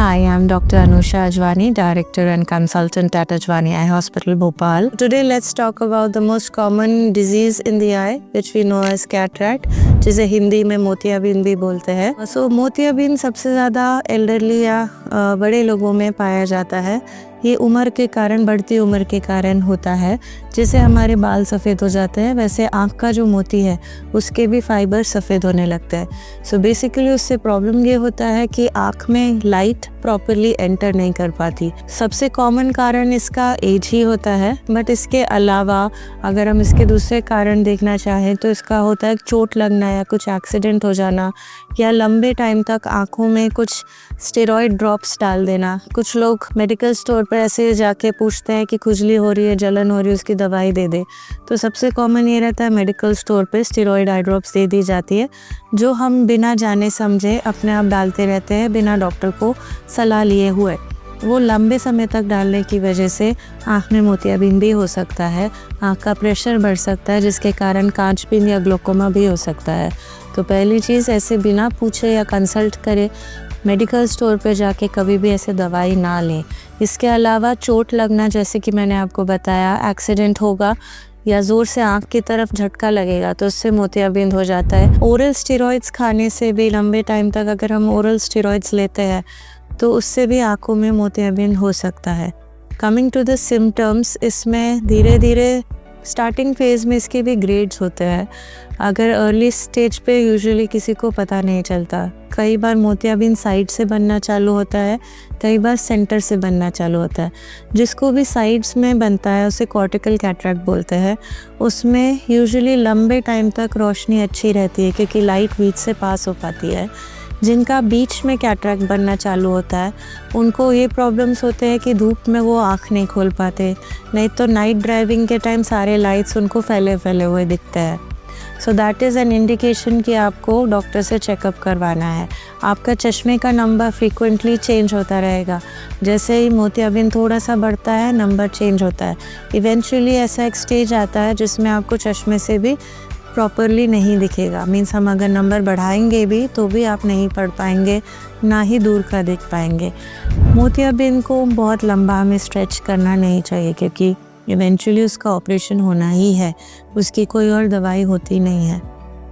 Hi, I'm Dr. Anusha Ajwani, Director and Consultant at Ajwani Eye Hospital, Bhopal. Today, let's talk about the most common disease in the eye, which we know as cataract, जिसे हिंदी में मोतियाबिंद भी बोलते हैं। मोतियाबिंद सबसे ज़्यादा elderly या बड़े लोगों में पाया जाता है। ये उम्र के कारण, बढ़ती उम्र के कारण होता है, जिससे हमारे बाल सफ़ेद हो जाते हैं। वैसे आँख का जो मोती है उसके भी फाइबर सफ़ेद होने लगते हैं। बेसिकली उससे प्रॉब्लम ये होता है कि आँख में लाइट प्रॉपरली एंटर नहीं कर पाती। सबसे कॉमन कारण इसका एज ही होता है, बट इसके अलावा अगर हम इसके दूसरे कारण देखना चाहें तो इसका होता है चोट लगना या कुछ एक्सीडेंट हो जाना, या लंबे टाइम तक आँखों में कुछ स्टेरॉइड ड्रॉप्स डाल देना। कुछ लोग मेडिकल स्टोर पर ऐसे जाके पूछते हैं कि खुजली हो रही है, जलन हो रही है, उसकी दवाई दे दे। तो सबसे कॉमन ये रहता है मेडिकल स्टोर पे स्टेरॉइड आई ड्रॉप्स दे दी जाती है, जो हम बिना जाने समझे अपने आप डालते रहते हैं, बिना डॉक्टर को सलाह लिए हुए। वो लंबे समय तक डालने की वजह से आँख में मोतियाबिंद भी हो सकता है, आँख का प्रेशर बढ़ सकता है, जिसके कारण कांचबीन या ग्लोकोमा भी हो सकता है। तो पहली चीज़, ऐसे बिना पूछे या कंसल्ट करे मेडिकल स्टोर पे जाके कभी भी ऐसे दवाई ना लें। इसके अलावा चोट लगना, जैसे कि मैंने आपको बताया, एक्सीडेंट होगा या ज़ोर से आँख की तरफ झटका लगेगा तो उससे मोतियाबिंद हो जाता है। ओरल स्टेरॉइड्स खाने से भी, लंबे टाइम तक अगर हम ओरल स्टेरॉइड्स लेते हैं तो उससे भी आँखों में मोतियाबिंद हो सकता है। कमिंग टू द सिम्टम्स, इसमें धीरे धीरे स्टार्टिंग फेज़ में इसके भी ग्रेड्स होते हैं। अगर अर्ली स्टेज पे यूजुअली किसी को पता नहीं चलता। कई बार मोतियाबिंद साइड से बनना चालू होता है, कई बार सेंटर से बनना चालू होता है। जिसको भी साइड्स में बनता है उसे कॉर्टिकल कैटरैक्ट बोलते हैं। उसमें यूजुअली लंबे टाइम तक रोशनी अच्छी रहती है क्योंकि लाइट बीच से पास हो पाती है। जिनका बीच में कैटरैक्ट बनना चालू होता है उनको ये प्रॉब्लम्स होते हैं कि धूप में वो आँख नहीं खोल पाते, नहीं तो नाइट ड्राइविंग के टाइम सारे लाइट्स उनको फैले हुए दिखते हैं। So that is an indication कि आपको डॉक्टर से चेकअप करवाना है। आपका चश्मे का नंबर फ्रीक्वेंटली चेंज होता रहेगा। जैसे ही मोतियाबिंद थोड़ा सा बढ़ता है, नंबर चेंज होता है। इवेंचुअली ऐसा एक स्टेज आता है जिसमें आपको चश्मे से भी प्रॉपरली नहीं दिखेगा। मीन्स हम अगर नंबर बढ़ाएंगे भी तो भी आप नहीं पढ़ पाएंगे, ना ही दूर का देख पाएंगे। मोतियाबिंद को बहुत लंबा हमें स्ट्रेच करना नहीं चाहिए क्योंकि इवेंचुअली उसका ऑपरेशन होना ही है, उसकी कोई और दवाई होती नहीं है।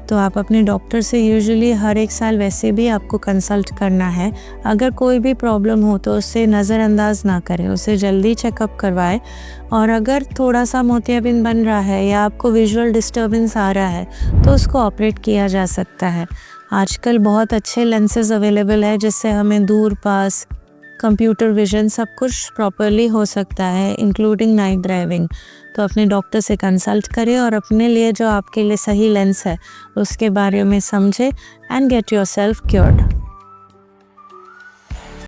तो आप अपने डॉक्टर से यूजुअली हर एक साल वैसे भी आपको कंसल्ट करना है। अगर कोई भी प्रॉब्लम हो तो उससे नज़रअंदाज ना करें, उसे जल्दी चेकअप करवाएं। और अगर थोड़ा सा मोतियाबिंद बन रहा है या आपको विजुअल डिस्टर्बेंस आ रहा है तो उसको ऑपरेट किया जा सकता है। आजकल बहुत अच्छे लेंसेज अवेलेबल है जिससे हमें दूर पास, कंप्यूटर विजन, सब कुछ प्रॉपरली हो सकता है, इंक्लूडिंग नाइट ड्राइविंग। तो अपने डॉक्टर से कंसल्ट करें और अपने लिए जो आपके लिए सही लेंस है उसके बारे में समझें एंड गेट योरसेल्फ क्योर्ड।